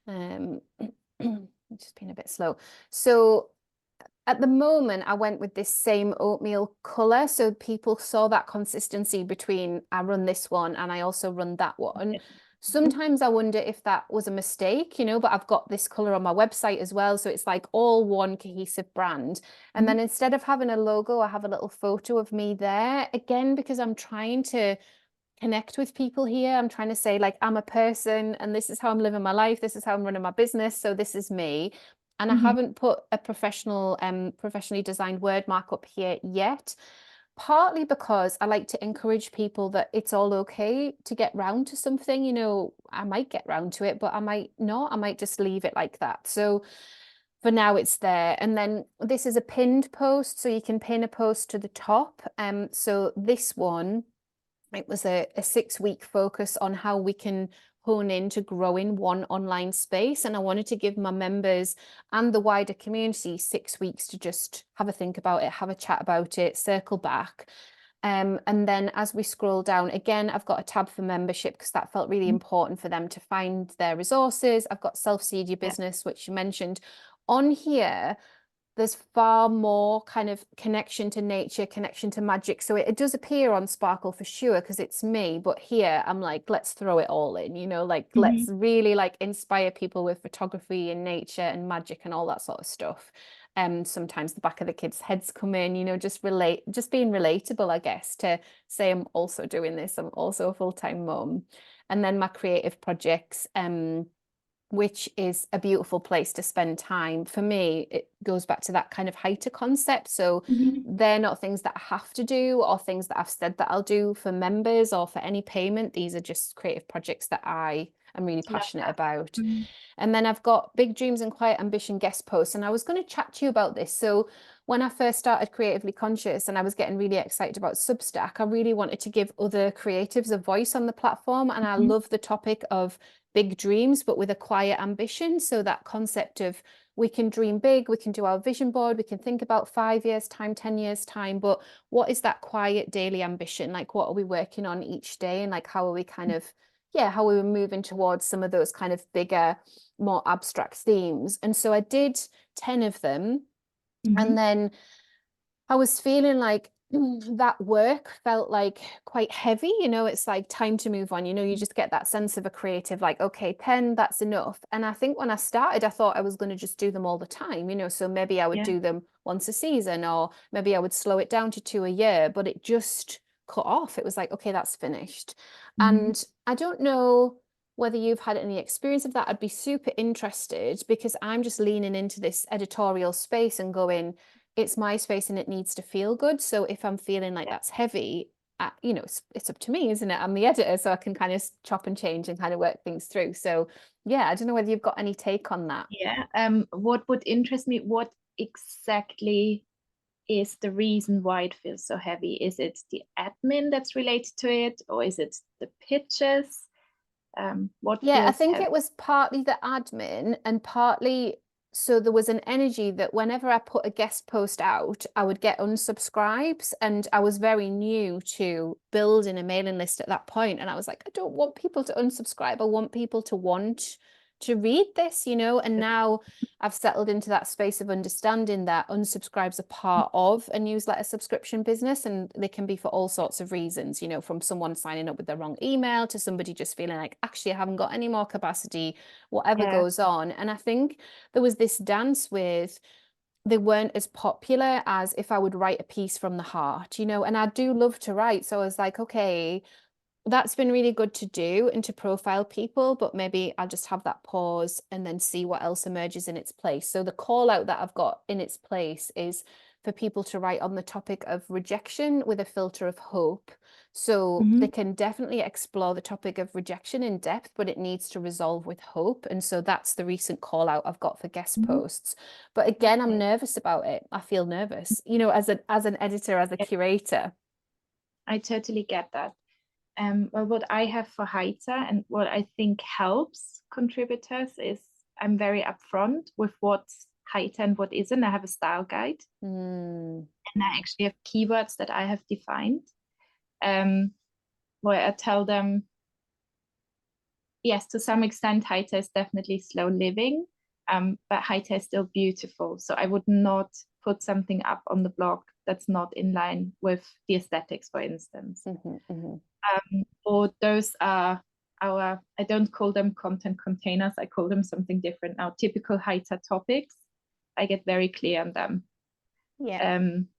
Just being a bit slow. So at the moment, I went with this same oatmeal color. So people saw that consistency between I run this one and I also run that one. Sometimes I wonder if that was a mistake, you know, but I've got this color on my website as well. So it's like all one cohesive brand. And then instead of having a logo, I have a little photo of me there. Again, because I'm trying to connect with people here. I'm trying to say, like, I'm a person and this is how I'm living my life. This is how I'm running my business. So this is me. And I haven't put a professionally designed word mark up here yet, partly because I like to encourage people that it's all okay to get round to something. You know, I might get round to it, but I might not. I might just leave it like that. So for now it's there. And then this is a pinned post, so you can pin a post to the top. So this one, it was a 6-week focus on how we can hone in to growing one online space. And I wanted to give my members and the wider community 6 weeks to just have a think about it, have a chat about it, circle back. And then as we scroll down, again, I've got a tab for membership because that felt really important for them to find their resources. I've got Self-Seed Your Business, which you mentioned. On here, there's far more kind of connection to nature, connection to magic. So it does appear on Sparkle for sure because it's me, but here I'm like, let's throw it all in, you know, like let's really like inspire people with photography and nature and magic and all that sort of stuff. Sometimes the back of the kids' heads come in, you know, just being relatable, I guess, to say I'm also doing this, I'm also a full-time mum. And then my creative projects, which is a beautiful place to spend time. For me, it goes back to that kind of Heiter concept. So they're not things that I have to do or things that I've said that I'll do for members or for any payment. These are just creative projects that I am really passionate about. And then I've got Big Dreams and Quiet Ambition guest posts. And I was going to chat to you about this. So when I first started Creatively Conscious and I was getting really excited about Substack, I really wanted to give other creatives a voice on the platform. And I love the topic of big dreams, but with a quiet ambition. So that concept of we can dream big, we can do our vision board, we can think about 5 years time, 10 years time, but what is that quiet daily ambition? Like, what are we working on each day? And like, how are we kind of, how are we moving towards some of those kind of bigger, more abstract themes? And so I did 10 of them. And then I was feeling like that work felt like quite heavy, you know, it's like time to move on, you know, you just get that sense of a creative, like, okay, 10, that's enough. And I think when I started, I thought I was going to just do them all the time, you know, so maybe I would do them once a season, or maybe I would slow it down to 2 a year, but it just cut off. It was like, okay, that's finished. And I don't know whether you've had any experience of that. I'd be super interested, because I'm just leaning into this editorial space and going, it's my space and it needs to feel good. So if I'm feeling like that's heavy, you know, it's up to me, isn't it? I'm the editor, so I can kind of chop and change and kind of work things through. So yeah, I don't know whether you've got any take on that. Yeah. What would interest me, what exactly is the reason why it feels so heavy? Is it the admin that's related to it, or is it the pitches? What Yeah, I feels think heavy? it was partly the admin and partly, so there was an energy that whenever I put a guest post out, I would get unsubscribes, and I was very new to building a mailing list at that point. And I was like, I don't want people to unsubscribe. I want people to want to read this, you know. And now I've settled into that space of understanding that unsubscribes are part of a newsletter subscription business, and they can be for all sorts of reasons, you know, from someone signing up with the wrong email to somebody just feeling like, actually, I haven't got any more capacity, whatever goes on. And I think there was this dance with, they weren't as popular as if I would write a piece from the heart, you know, and I do love to write. So I was like, okay, that's been really good to do and to profile people, but maybe I'll just have that pause and then see what else emerges in its place. So the call out that I've got in its place is for people to write on the topic of rejection with a filter of hope. So they can definitely explore the topic of rejection in depth, but it needs to resolve with hope. And so that's the recent call out I've got for guest posts. But again, I'm nervous about it. I feel nervous, you know, as an editor, as a curator. I totally get that. Well, what I have for Heiter and what I think helps contributors is I'm very upfront with what's Heiter and what isn't. I have a style guide, and I actually have keywords that I have defined, where I tell them, yes, to some extent, Heiter is definitely slow living, but Heiter is still beautiful. So I would not put something up on the blog that's not in line with the aesthetics, for instance. Or those are our, I don't call them content containers, I call them something different now, typical Heiter topics. I get very clear on them. And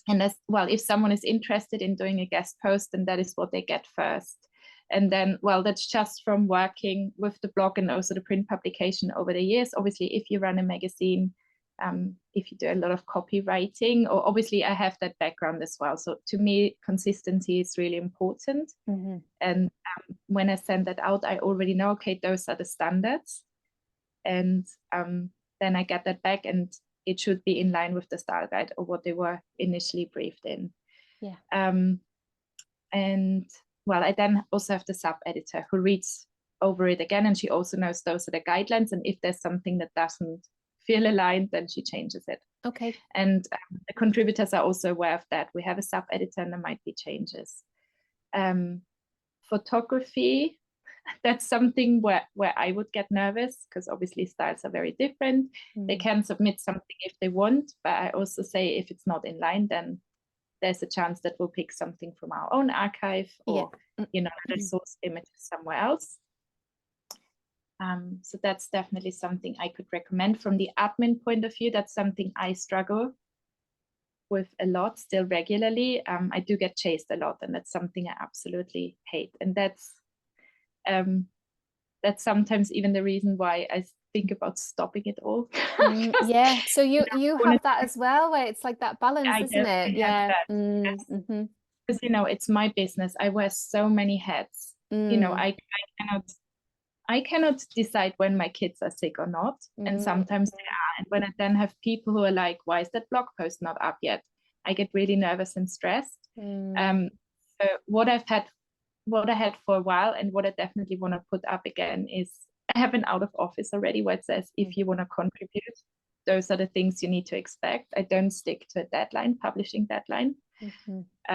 as well, if someone is interested in doing a guest post, then that is what they get first. And then, well, that's just from working with the blog and also the print publication over the years. Obviously, if you run a magazine, if you do a lot of copywriting, or obviously I have that background as well. So to me, consistency is really important. And when I send that out, I already know, okay, those are the standards. And then I get that back and it should be in line with the style guide or what they were initially briefed in. And well, I then also have the sub editor who reads over it again, and she also knows those are the guidelines. And if there's something that doesn't feel aligned, then she changes it. Okay. And the contributors are also aware of that. We have a sub editor and there might be changes. Photography, that's something where I would get nervous, because obviously styles are very different. They can submit something if they want, but I also say if it's not in line, then there's a chance that we'll pick something from our own archive or you know, another source image somewhere else. So that's definitely something I could recommend. From the admin point of view, that's something I struggle with a lot still regularly. I do get chased a lot, and that's something I absolutely hate. And that's sometimes even the reason why I think about stopping it all. Yeah, so you have that as well, where it's like that balance, isn't it? Yeah. Because it's my business. I wear so many hats. I cannot decide when my kids are sick or not, and sometimes they are. And when I then have people who are like, "Why is that blog post not up yet?" I get really nervous and stressed. So what I had for a while, and what I definitely want to put up again, is I have an out of office already where it says, if you want to contribute, those are the things you need to expect. I don't stick to a publishing deadline.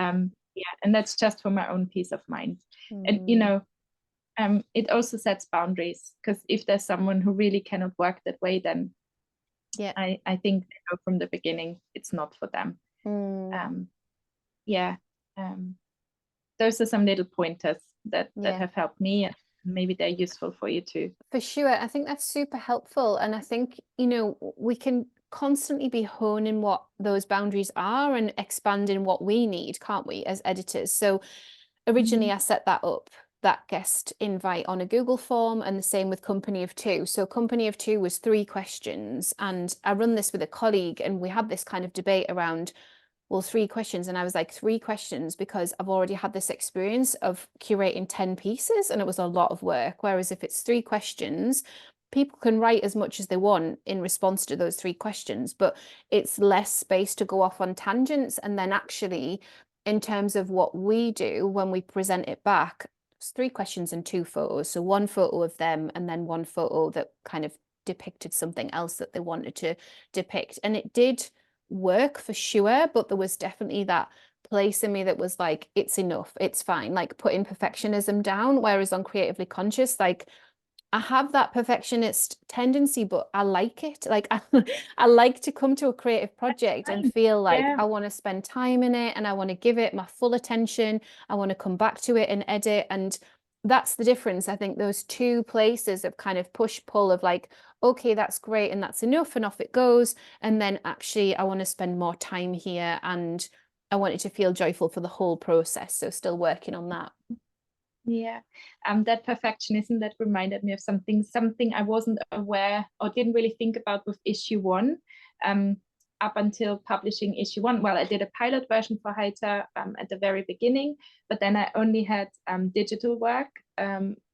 And that's just for my own peace of mind. And it also sets boundaries, because if there's someone who really cannot work that way, then I think from the beginning it's not for them. Those are some little pointers that have helped me, and maybe they're useful for you too. For sure. I think that's super helpful. And I think, we can constantly be honing what those boundaries are and expanding what we need, can't we, as editors? So originally I set that guest invite on a Google form, and the same with Company of Two. So Company of Two was 3 questions, and I run this with a colleague, and we had this kind of debate around, well, 3 questions. And I was like, 3 questions, because I've already had this experience of curating 10 pieces, and it was a lot of work. Whereas if it's 3 questions, people can write as much as they want in response to those 3 questions, but it's less space to go off on tangents. And then actually, in terms of what we do when we present it back, it's 3 questions and 2 photos. So 1 photo of them, and then 1 photo that kind of depicted something else that they wanted to depict. And it did work for sure, but there was definitely that place in me that was like, it's enough, it's fine, like putting perfectionism down. Whereas on Creatively Conscious, like, I have that perfectionist tendency, but I like it. Like I like to come to a creative project and feel like I want to spend time in it, and I want to give it my full attention. I want to come back to it and edit. And that's the difference. I think those 2 places of kind of push-pull of like, okay, that's great and that's enough, and off it goes. And then actually I want to spend more time here, and I want it to feel joyful for the whole process. So still working on that. Yeah, that perfectionism, that reminded me of something I wasn't aware or didn't really think about with issue 1. Up until publishing issue 1, well, I did a pilot version for Heiter at the very beginning, but then I only had digital work.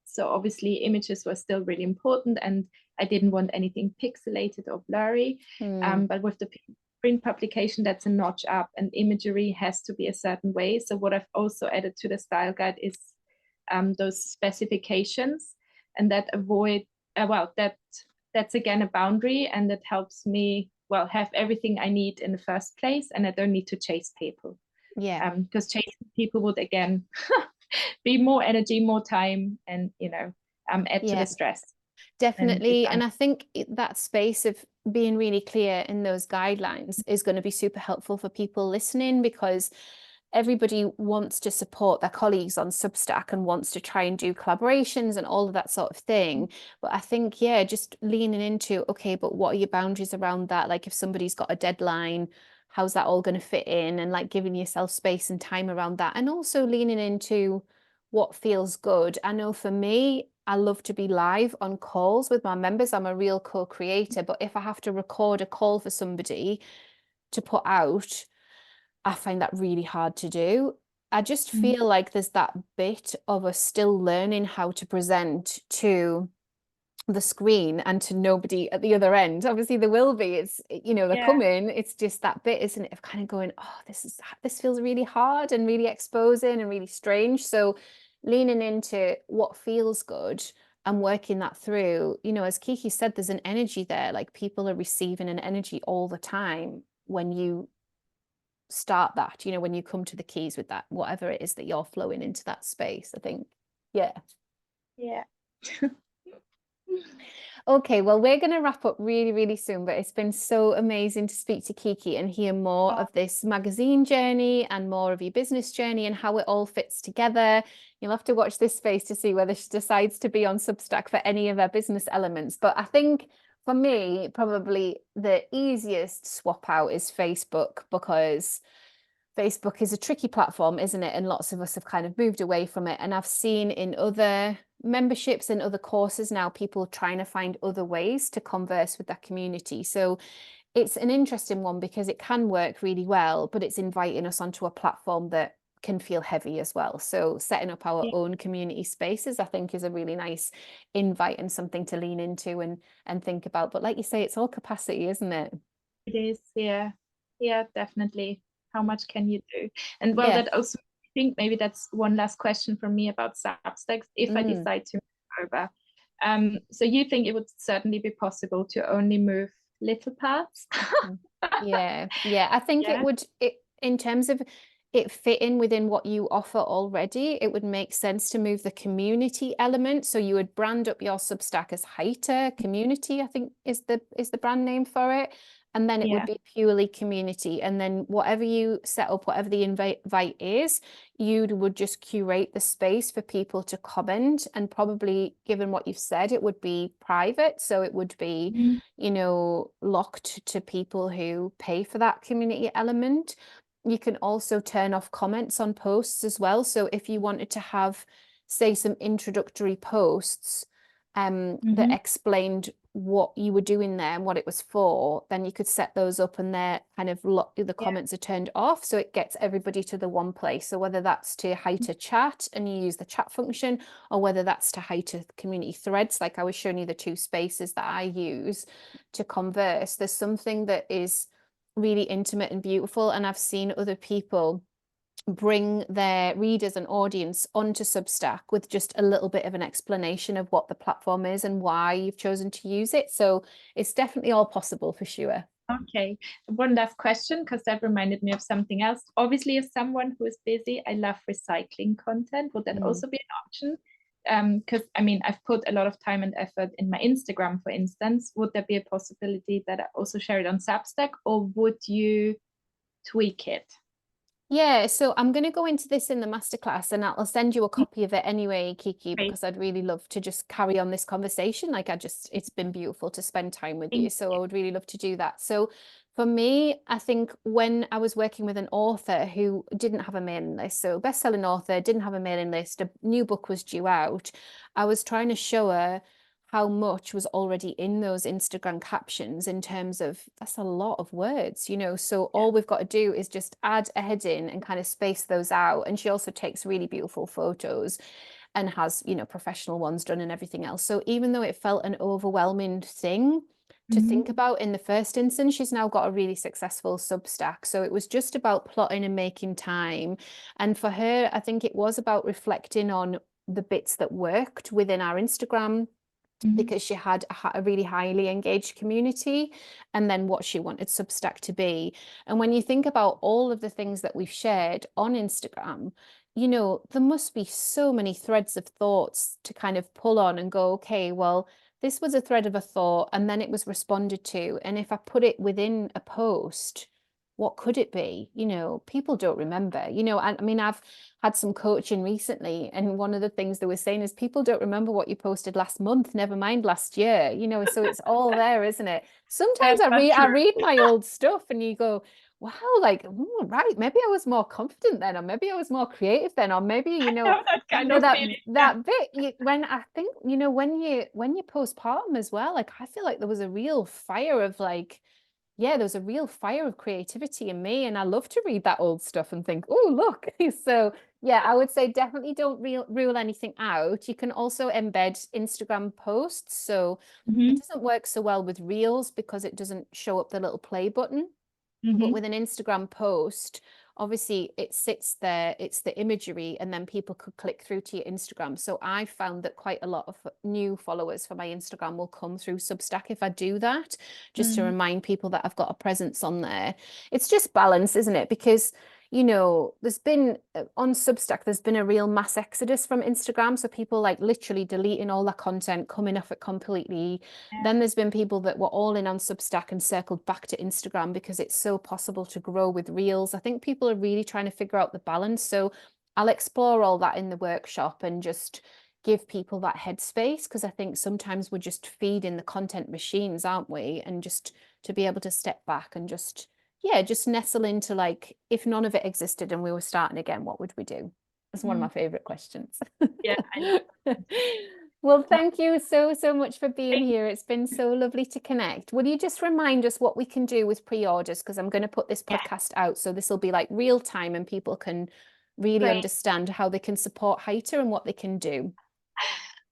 So obviously images were still really important, and I didn't want anything pixelated or blurry. But with the print publication, that's a notch up, and imagery has to be a certain way. So what I've also added to the style guide is those specifications, and that that's again a boundary, and that helps me have everything I need in the first place, and I don't need to chase people. Because chasing people would again be more energy, more time, and add to the stress. Definitely. And I think that space of being really clear in those guidelines is going to be super helpful for people listening, because everybody wants to support their colleagues on Substack and wants to try and do collaborations and all of that sort of thing. But I think, just leaning into, okay, but what are your boundaries around that? Like, if somebody's got a deadline, how's that all going to fit in? And like giving yourself space and time around that. And also leaning into what feels good. I know for me, I love to be live on calls with my members. I'm a real co-creator, but if I have to record a call for somebody to put out, I find that really hard to do. I just feel like there's that bit of us still learning how to present to the screen and to nobody at the other end. Obviously there will be, it's, they're coming. It's just that bit, isn't it, of kind of going, oh, this feels really hard and really exposing and really strange. So leaning into what feels good and working that through, as Kiki said, there's an energy there. Like, people are receiving an energy all the time when you start that, when you come to the keys with that, whatever it is that you're flowing into that space, I think. Okay, well, we're going to wrap up really, really soon, but it's been so amazing to speak to Kiki and hear more of this magazine journey and more of your business journey and how it all fits together. You'll have to watch this space to see whether she decides to be on Substack for any of her business elements. But I think for me, probably the easiest swap out is Facebook, because Facebook is a tricky platform, isn't it? And lots of us have kind of moved away from it. And I've seen in other memberships and other courses now, people trying to find other ways to converse with that community. So it's an interesting one because it can work really well, but it's inviting us onto a platform that can feel heavy as well. So setting up our own community spaces, I think, is a really nice invite and something to lean into and think about. But like you say, it's all capacity, isn't it? It is, yeah. Yeah, definitely. How much can you do? And well, that also, I think maybe that's one last question from me about Substacks, if I decide to move over. So you think it would certainly be possible to only move little parts? Yeah, I think it would, in terms of it fitting within what you offer already, it would make sense to move the community element. So you would brand up your Substack as Heiter Community, I think is the brand name for it. And then it would be purely community. And then whatever you set up, whatever the invite is, you would just curate the space for people to comment. And probably, given what you've said, it would be private. So it would be, you know, locked to people who pay for that community element. You can also turn off comments on posts as well. So if you wanted to have, say, some introductory posts that explained what you were doing there and what it was for, then you could set those up and they're kind of the comments are turned off, so it gets everybody to the one place. So whether that's to Heiter chat and you use the chat function, or whether that's to Heiter community threads, like I was showing you the two spaces that I use to converse, there's something that is really intimate and beautiful. And I've seen other people bring their readers and audience onto Substack with just a little bit of an explanation of what the platform is and why you've chosen to use it. So it's definitely all possible for sure. Okay, one last question, because that reminded me of something else. Obviously, as someone who is busy, I love recycling content. Would that also be an option? Because I mean, I've put a lot of time and effort in my Instagram, for instance. Would there be a possibility that I also share it on Substack, or would you tweak it? Yeah, so I'm going to go into this in the masterclass and I'll send you a copy of it anyway, Kiki, because I'd really love to just carry on this conversation. Like it's been beautiful to spend time with you. So I would really love to do that. So for me, I think when I was working with an author who didn't have a mailing list, so best-selling author, didn't have a mailing list, a new book was due out, I was trying to show her how much was already in those Instagram captions in terms of that's a lot of words, you know, so all we've got to do is just add a heading and kind of space those out. And she also takes really beautiful photos and has, you know, professional ones done and everything else. So even though it felt an overwhelming thing to think about in the first instance, she's now got a really successful Substack. So it was just about plotting and making time. And for her, I think it was about reflecting on the bits that worked within our Instagram, because she had a really highly engaged community, and then what she wanted Substack to be. And when you think about all of the things that we've shared on Instagram, you know, there must be so many threads of thoughts to kind of pull on and go, okay, well, this was a thread of a thought and then it was responded to. And if I put it within a post, what could it be? You know, people don't remember, you know, I mean, I've had some coaching recently, and one of the things they were saying is people don't remember what you posted last month, never mind last year, you know, so it's all there, isn't it? Sometimes I read my old stuff and you go, wow, like, right, maybe I was more confident then, or maybe I was more creative then, or maybe, you know, that bit when I think, you know, when you postpartum as well, like I feel like there was a real fire of like, yeah, there's a real fire of creativity in me, and I love to read that old stuff and think, oh, look. So yeah, I would say definitely don't rule anything out. You can also embed Instagram posts. So it doesn't work so well with Reels because it doesn't show up the little play button. But with an Instagram post, obviously it sits there, it's the imagery, and then people could click through to your Instagram. So I found that quite a lot of new followers for my Instagram will come through Substack if I do that, just to remind people that I've got a presence on there. It's just balance, isn't it? Because you know, there's been on Substack, there's been a real mass exodus from Instagram. So people like literally deleting all their content, coming off it completely. Yeah. Then there's been people that were all in on Substack and circled back to Instagram because it's so possible to grow with reels. I think people are really trying to figure out the balance. So I'll explore all that in the workshop and just give people that headspace, because I think sometimes we're just feeding the content machines, aren't we? And just to be able to step back and just nestle into, like, if none of it existed and we were starting again, what would we do? That's one of my favorite questions. Yeah. Well, thank you so much for being here. It's been so lovely to connect. Will you just remind us what we can do with pre-orders? Because I'm going to put this podcast out, so this will be like real time and people can really understand how they can support Heiter and what they can do.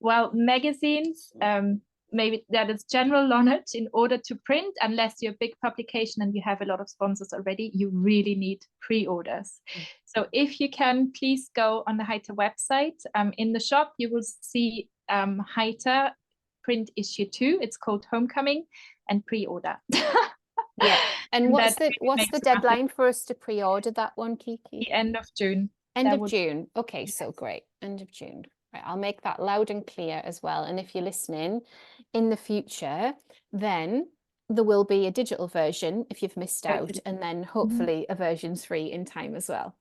Well, magazines, maybe that is general knowledge. In order to print, unless you're a big publication and you have a lot of sponsors already, you really need pre-orders. So if you can, please go on the Heiter website. In the shop, you will see Heiter print issue 2. It's called Homecoming, and pre-order. Yeah. And what's the deadline for us to pre-order that one, Kiki? The end of June. End of June. Okay, so great. End of June. Right, I'll make that loud and clear as well. And if you're listening in the future, then there will be a digital version if you've missed out, and then hopefully a version 3 in time as well.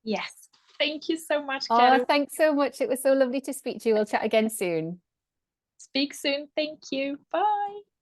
Yes. Thank you so much, Claire. Oh, thanks so much. It was so lovely to speak to you. We'll chat again soon. Speak soon. Thank you. Bye.